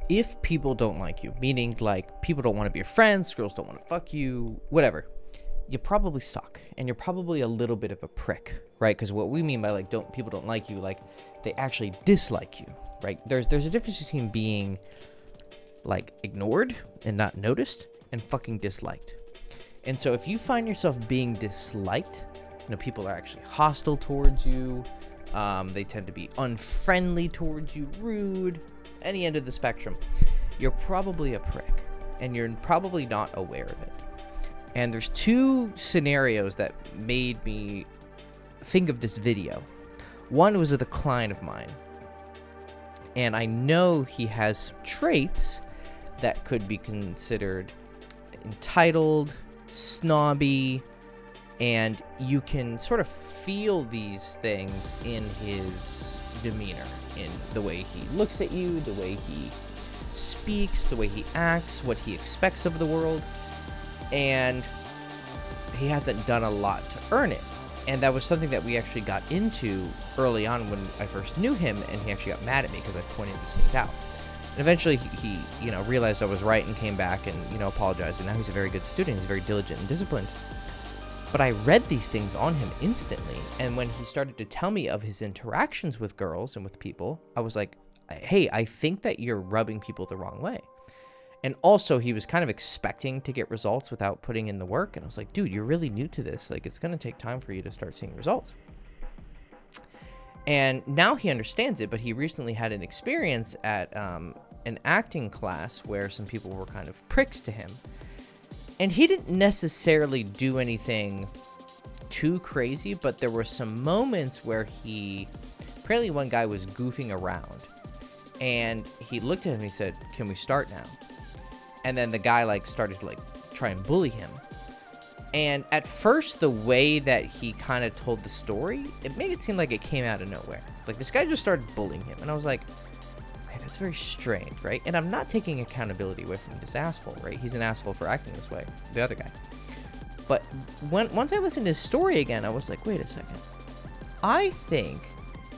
if people don't like you, meaning like people don't want to be your friends, girls don't want to fuck you, whatever, you probably suck, and you're probably a little bit of a prick, right? Because what we mean by like people don't like you, like they actually dislike you, right? There's a difference between being like ignored and not noticed and fucking disliked. And so if you find yourself being disliked, people are actually hostile towards you, they tend to be unfriendly towards you, rude, any end of the spectrum, you're probably a prick, and you're probably not aware of it. And there's two scenarios that made me think of this video. One was a client of mine, and I know he has traits that could be considered entitled, snobby, and you can sort of feel these things in his demeanor, in the way he looks at you, the way he speaks, the way he acts, what he expects of the world. And he hasn't done a lot to earn it. And that was something that we actually got into early on when I first knew him, and he actually got mad at me because I pointed these things out. And eventually he realized I was right and came back and, apologized. And now he's a very good student. He's very diligent and disciplined. But I read these things on him instantly. And when he started to tell me of his interactions with girls and with people, I was like, hey, I think that you're rubbing people the wrong way. And also, he was kind of expecting to get results without putting in the work. And I was like, dude, you're really new to this. Like, it's going to take time for you to start seeing results. And now he understands it, but he recently had an experience at an acting class where some people were kind of pricks to him. And he didn't necessarily do anything too crazy, but there were some moments where apparently one guy was goofing around. And he looked at him and he said, "Can we start now?" And then the guy started to try and bully him. And at first, the way that he kind of told the story, it made it seem like it came out of nowhere. Like, this guy just started bullying him. And I was like, okay, that's very strange, right? And I'm not taking accountability away from this asshole, right? He's an asshole for acting this way, the other guy. But once I listened to his story again, I was like, wait a second. I think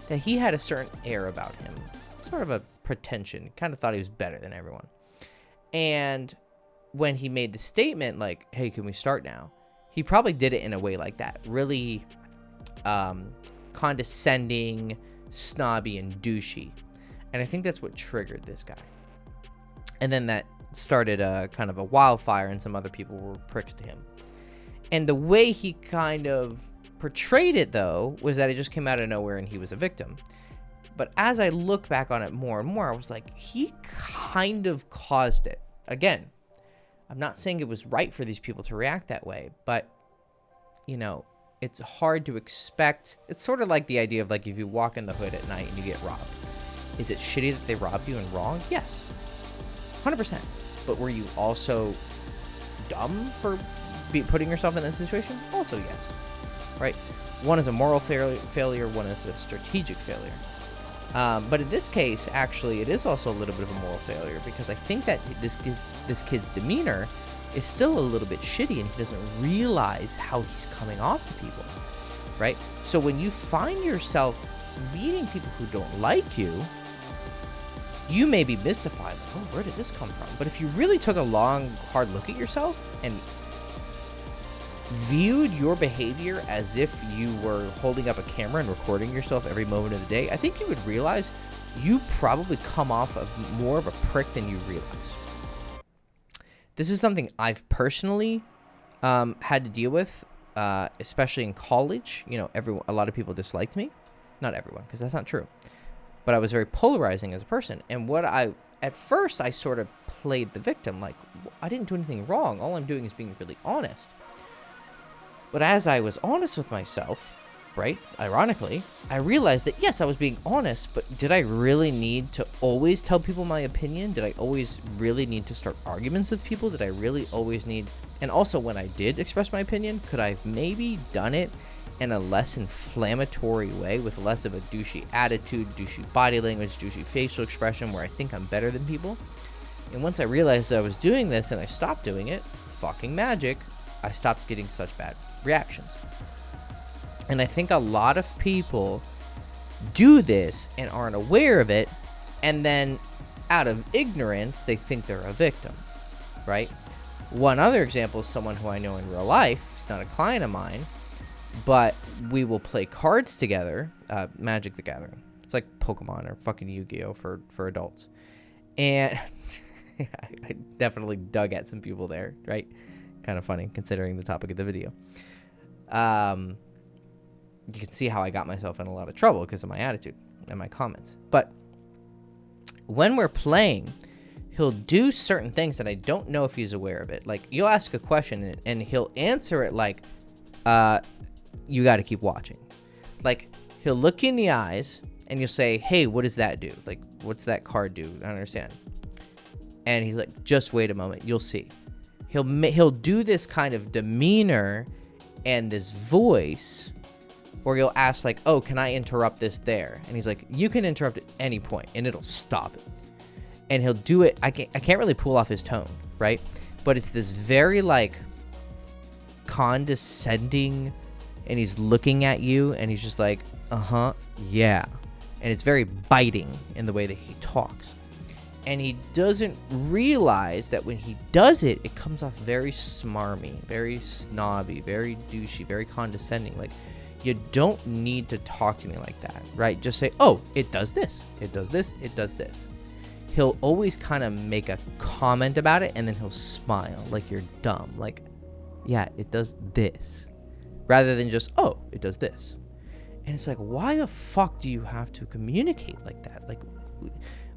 that he had a certain air about him, sort of a pretension, kind of thought he was better than everyone. And when he made the statement like, hey, can we start now? He probably did it in a way like that, really condescending, snobby, and douchey. And I think that's what triggered this guy. And then that started a kind of a wildfire, and some other people were pricks to him. And the way he kind of portrayed it, though, was that it just came out of nowhere and he was a victim. But as I look back on it more and more, I was like, he kind of caused it. Again, I'm not saying it was right for these people to react that way, but, it's hard to expect. It's sort of like the idea of if you walk in the hood at night and you get robbed. Is it shitty that they robbed you and wrong? Yes. 100%. But were you also dumb for putting yourself in that situation? Also yes. Right? One is a moral failure, one is a strategic failure. But in this case, actually, it is also a little bit of a moral failure, because I think that this kid's demeanor is still a little bit shitty, and he doesn't realize how he's coming off to people, right? So when you find yourself meeting people who don't like you, you may be mystified, like, oh, where did this come from? But if you really took a long, hard look at yourself and viewed your behavior as if you were holding up a camera and recording yourself every moment of the day, I think you would realize you probably come off of more of a prick than you realize. This is something I've personally had to deal with, especially in college. A lot of people disliked me. Not everyone, because that's not true. But I was very polarizing as a person. And at first, I sort of played the victim. Like, I didn't do anything wrong. All I'm doing is being really honest. But as I was honest with myself, right, ironically, I realized that, yes, I was being honest, but did I really need to always tell people my opinion? Did I always really need to start arguments with people? Did I really always need... And also, when I did express my opinion, could I have maybe done it in a less inflammatory way, with less of a douchey attitude, douchey body language, douchey facial expression, where I think I'm better than people? And once I realized I was doing this and I stopped doing it, fucking magic, I stopped getting such bad reactions. And I think a lot of people do this and aren't aware of it, and then out of ignorance, they think they're a victim, right? One other example is someone who I know in real life. He's not a client of mine, but we will play cards together, Magic the Gathering. It's like Pokemon or fucking Yu-Gi-Oh! for adults. And I definitely dug at some people there, right? Kind of funny considering the topic of the video. You can see how I got myself in a lot of trouble because of my attitude and my comments. But when we're playing, he'll do certain things that I don't know if he's aware of it. Like, you'll ask a question and he'll answer it like, you got to keep watching. Like, he'll look you in the eyes and you'll say, hey, what does that do? Like, what's that card do? I don't understand. And he's like, just wait a moment. You'll see. He'll do this kind of demeanor and this voice, or you'll ask like, oh, can I interrupt this there? And he's like, you can interrupt at any point and it'll stop it. And he'll do it. I can't really pull off his tone, right? But it's this very like condescending, and he's looking at you and he's just like, yeah. And it's very biting in the way that he talks. And he doesn't realize that when he does it, it comes off very smarmy, very snobby, very douchey, very condescending. Like, you don't need to talk to me like that, right? Just say, oh, it does this, it does this, it does this. He'll always kind of make a comment about it, and then he'll smile like you're dumb. Like, yeah, it does this. Rather than just, oh, it does this. And it's like, why the fuck do you have to communicate like that? Like,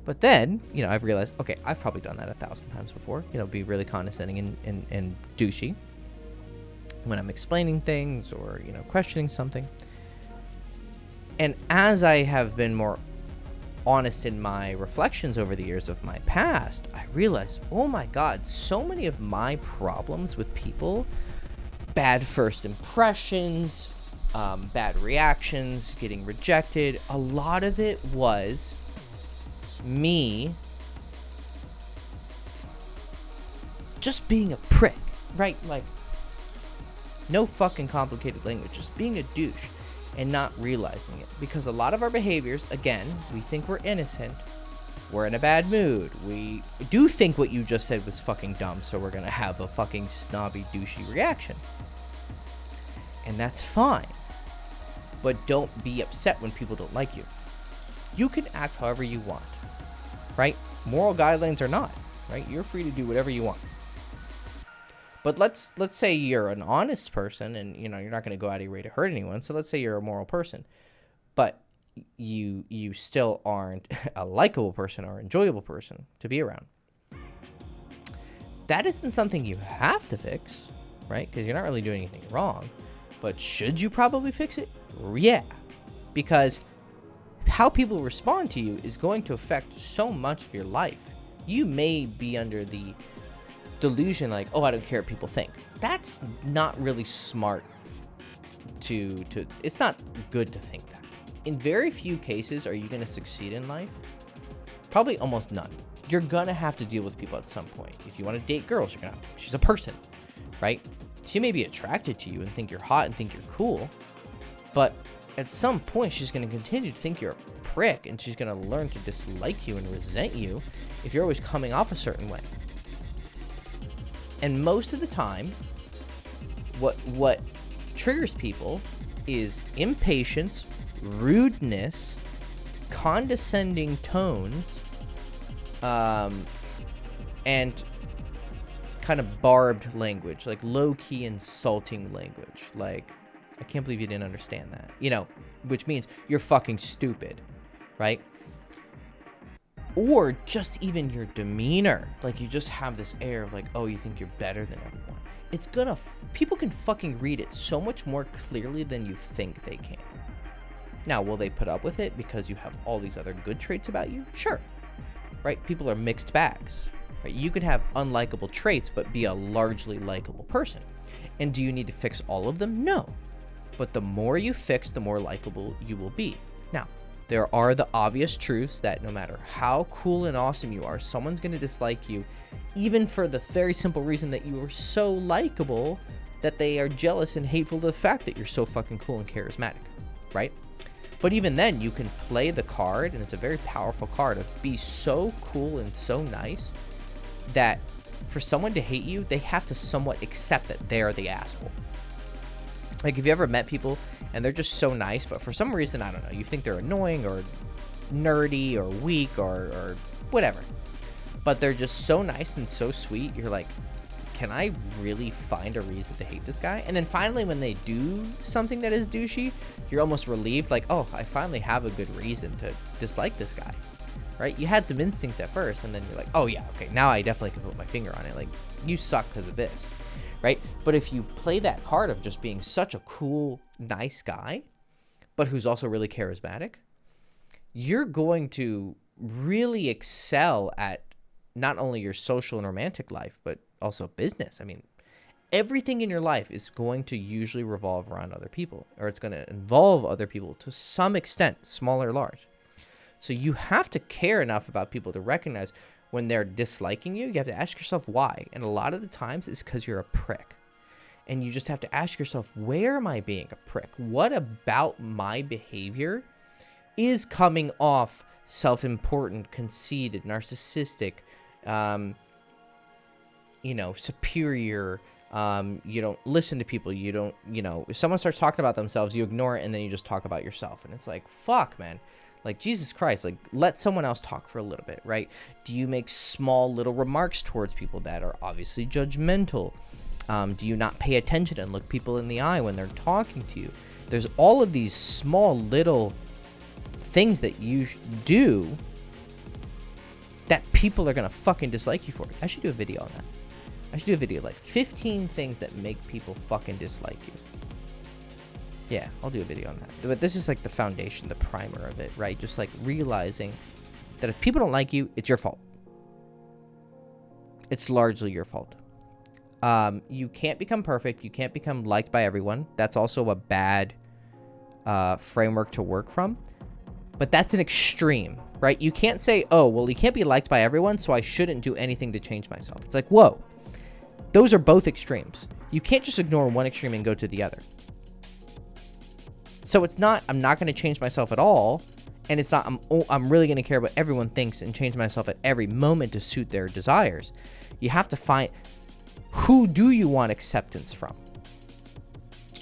but then, I've realized, okay, I've probably done that 1,000 times before. Be really condescending and douchey when I'm explaining things or, questioning something. And as I have been more honest in my reflections over the years of my past, I realized, oh my God, so many of my problems with people, bad first impressions, bad reactions, getting rejected, a lot of it was me just being a prick, right? Like, no fucking complicated language, just being a douche and not realizing it. Because a lot of our behaviors, again, we think we're innocent, we're in a bad mood, we do think what you just said was fucking dumb, so we're gonna have a fucking snobby, douchey reaction. And that's fine. But don't be upset when people don't like you. You can act however you want, right? Moral guidelines or not, right? You're free to do whatever you want. But let's say you're an honest person and, you're not going to go out of your way to hurt anyone. So let's say you're a moral person, but you still aren't a likable person or enjoyable person to be around. That isn't something you have to fix, right? Because you're not really doing anything wrong. But should you probably fix it? Yeah. Because how people respond to you is going to affect so much of your life. You may be under the delusion like, oh, I don't care what people think. That's not really smart to it's not good to think that. In very few cases are you going to succeed in life. Probably almost none. You're going to have to deal with people at some point. If you want to date girls, you're going to have to. She's a person, right? She may be attracted to you and think you're hot and think you're cool, but at some point she's going to continue to think you're a prick, and she's going to learn to dislike you and resent you if you're always coming off a certain way. And most of the time, what triggers people is impatience, rudeness, condescending tones, and kind of barbed language, like low-key insulting language. Like, I can't believe you didn't understand that. Which means you're fucking stupid, right? Or just even your demeanor. Like, you just have this air of like, oh, you think you're better than everyone. It's gonna, people can fucking read it so much more clearly than you think they can. Now, will they put up with it because you have all these other good traits about you? Sure. Right? People are mixed bags. Right? You could have unlikable traits, but be a largely likable person. And do you need to fix all of them? No. But the more you fix, the more likable you will be. Now, there are the obvious truths that no matter how cool and awesome you are, someone's going to dislike you, even for the very simple reason that you are so likable that they are jealous and hateful to the fact that you're so fucking cool and charismatic, right? But even then, you can play the card, and it's a very powerful card, of be so cool and so nice that for someone to hate you, they have to somewhat accept that they're the asshole. Like, have you ever met people and they're just so nice, but for some reason, I don't know, you think they're annoying or nerdy or weak or whatever, but they're just so nice and so sweet, you're like, can I really find a reason to hate this guy? And then finally, when they do something that is douchey, you're almost relieved, like, oh, I finally have a good reason to dislike this guy, right? You had some instincts at first, and then you're like, oh yeah, okay, now I definitely can put my finger on it. Like, you suck because of this, right? But if you play that card of just being such a cool, nice guy, but who's also really charismatic, you're going to really excel at not only your social and romantic life, but also business. I mean, everything in your life is going to usually revolve around other people, or it's going to involve other people to some extent, small or large. So you have to care enough about people to recognize when they're disliking you. You have to ask yourself why. And a lot of the times it's because you're a prick. And you just have to ask yourself, where am I being a prick? What about my behavior is coming off self-important, conceited, narcissistic, superior? You don't listen to people. You don't, if someone starts talking about themselves, you ignore it, and then you just talk about yourself. And it's like, fuck, man. Like, Jesus Christ, like, let someone else talk for a little bit, right? Do you make small little remarks towards people that are obviously judgmental? Do you not pay attention and look people in the eye when they're talking to you? There's all of these small little things that you do that people are going to fucking dislike you for. I should do a video on that. I should do a video like 15 things that make people fucking dislike you. Yeah, I'll do a video on that. But this is like the foundation, the primer of it, right? Just like realizing that if people don't like you, it's your fault. It's largely your fault. You can't become perfect. You can't become liked by everyone. That's also a bad framework to work from. But that's an extreme, right? You can't say, oh, well, you can't be liked by everyone, so I shouldn't do anything to change myself. It's like, whoa. Those are both extremes. You can't just ignore one extreme and go to the other. So it's not, I'm not going to change myself at all. And it's not, I'm really going to care what everyone thinks and change myself at every moment to suit their desires. You have to find, who do you want acceptance from?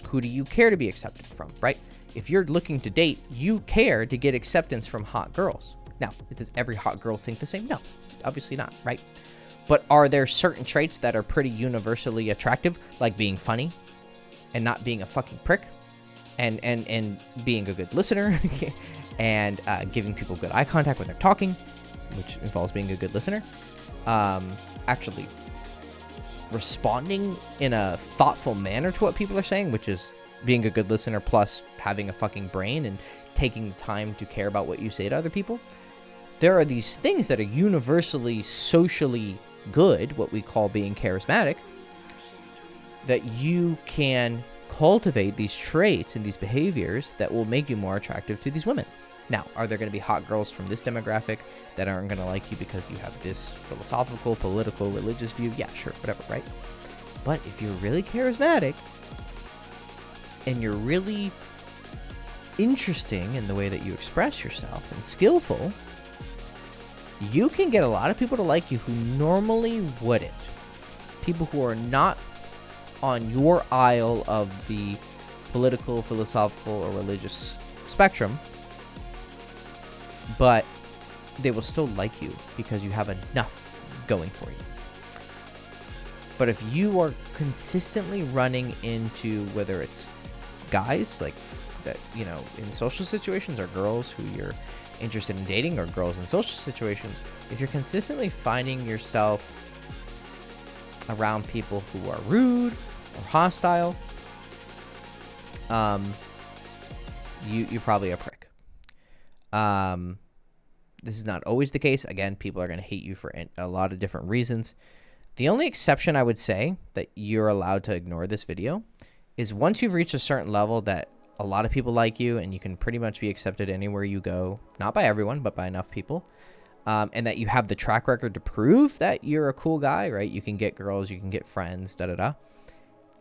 Who do you care to be accepted from, right? If you're looking to date, you care to get acceptance from hot girls. Now, does every hot girl think the same? No, obviously not, right? But are there certain traits that are pretty universally attractive, like being funny and not being a fucking prick, and being a good listener and giving people good eye contact when they're talking, which involves being a good listener, actually responding in a thoughtful manner to what people are saying, which is being a good listener plus having a fucking brain and taking the time to care about what you say to other people. There are these things that are universally socially good, what we call being charismatic, that you can cultivate these traits and these behaviors that will make you more attractive to these women. Now, are there going to be hot girls from this demographic that aren't going to like you because you have this philosophical, political, religious view? Yeah, sure, whatever, right? But if you're really charismatic and you're really interesting in the way that you express yourself and skillful, you can get a lot of people to like you who normally wouldn't. People who are not on your aisle of the political, philosophical, or religious spectrum, but they will still like you because you have enough going for you. But if you are consistently running into, whether it's guys like that, in social situations, or girls who you're interested in dating, or girls in social situations, if you're consistently finding yourself around people who are rude or hostile, you're probably a prick. This is not always the case. Again, people are going to hate you for a lot of different reasons. The only exception I would say that you're allowed to ignore this video is once you've reached a certain level that a lot of people like you and you can pretty much be accepted anywhere you go, not by everyone, but by enough people, and that you have the track record to prove that you're a cool guy, right? You can get girls, you can get friends, da-da-da.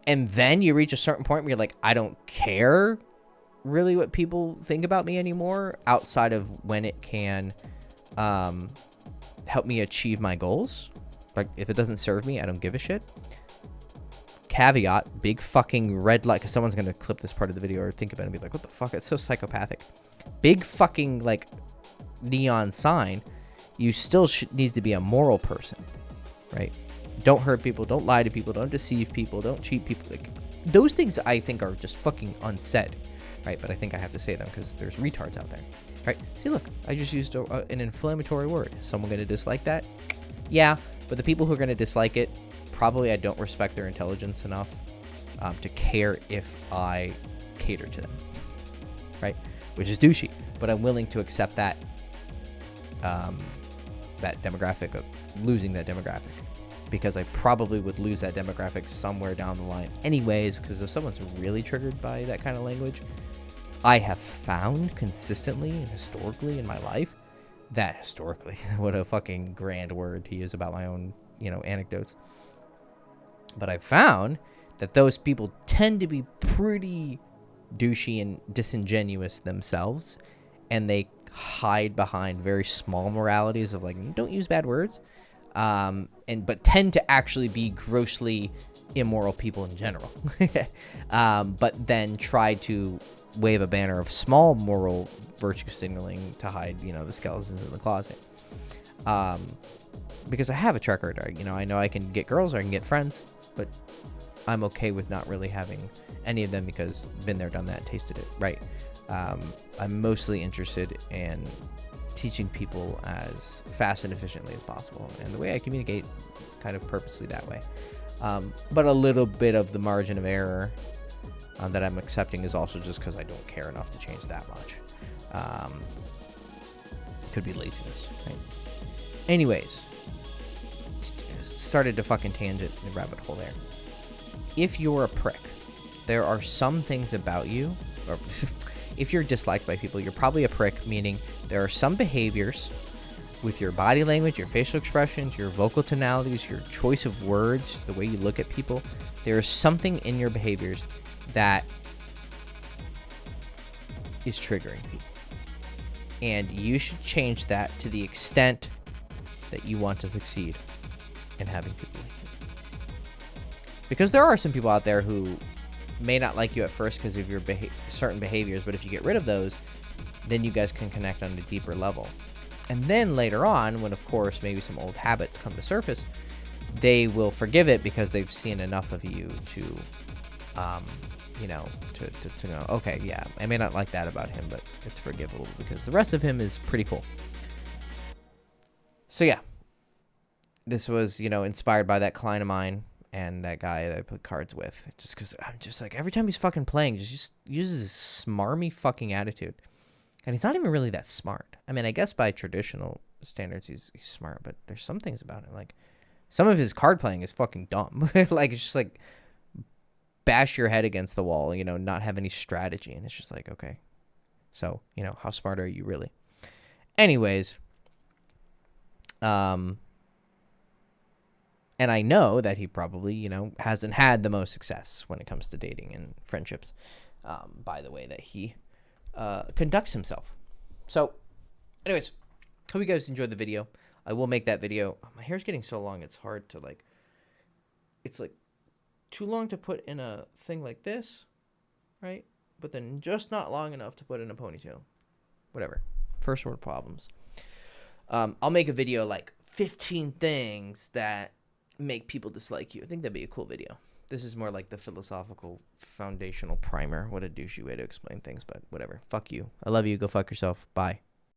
And then you reach a certain point where you're like, I don't care really what people think about me anymore, outside of when it can help me achieve my goals. Like, if it doesn't serve me, I don't give a shit. Caveat, big fucking red light, because someone's going to clip this part of the video or think about it and be like, what the fuck? It's so psychopathic. Big fucking, like, neon sign. You still need to be a moral person, right? Don't hurt people. Don't lie to people. Don't deceive people. Don't cheat people. Like, those things I think are just fucking unsaid, right? But I think I have to say them because there's retards out there, right? See, look, I just used an inflammatory word. Is someone going to dislike that? Yeah, but the people who are going to dislike it, probably I don't respect their intelligence enough to care if I cater to them, right? Which is douchey, but I'm willing to accept that that demographic of losing that demographic, because I probably would lose that demographic somewhere down the line anyways, because if someone's really triggered by that kind of language, I have found consistently and historically in my life that historically, what a fucking grand word to use about my own, anecdotes. But I've found that those people tend to be pretty douchey and disingenuous themselves, and they hide behind very small moralities of like, don't use bad words, but tend to actually be grossly immoral people in general. But then try to wave a banner of small moral virtue signaling to hide, the skeletons in the closet. Because I have a track record, I know I can get girls or I can get friends, but I'm okay with not really having any of them because been there, done that, tasted it, right? I'm mostly interested in teaching people as fast and efficiently as possible. And the way I communicate is kind of purposely that way. But a little bit of the margin of error that I'm accepting is also just because I don't care enough to change that much. Could be laziness, right? Anyways, started to fucking tangent the rabbit hole there. If you're a prick, there are some things about you, or if you're disliked by people, you're probably a prick, meaning there are some behaviors with your body language, your facial expressions, your vocal tonalities, your choice of words, the way you look at people. There is something in your behaviors that is triggering people. And you should change that to the extent that you want to succeed in having people like you. Because there are some people out there who may not like you at first because of your certain behaviors, but if you get rid of those, then you guys can connect on a deeper level. And then later on, when of course maybe some old habits come to surface, they will forgive it because they've seen enough of you to to know, okay, yeah, I may not like that about him, but it's forgivable because the rest of him is pretty cool. So yeah, this was, inspired by that client of mine and that guy that I put cards with, just because I'm just like, every time he's fucking playing, just uses his smarmy fucking attitude. And he's not even really that smart. I mean, I guess by traditional standards, he's smart, but there's some things about him. Like, some of his card playing is fucking dumb. Like, it's just like, bash your head against the wall, not have any strategy. And it's just like, okay, so, how smart are you really? Anyways, and I know that he probably, hasn't had the most success when it comes to dating and friendships, by the way that he conducts himself. So, anyways, hope you guys enjoyed the video. I will make that video. Oh, my hair's getting so long, it's hard to, it's too long to put in a thing like this, right? But then just not long enough to put in a ponytail. Whatever. First world problems. I'll make a video 15 things that make people dislike you. I think that'd be a cool video. This is more like the philosophical foundational primer. What a douchey way to explain things, but whatever. Fuck you. I love you. Go fuck yourself. Bye.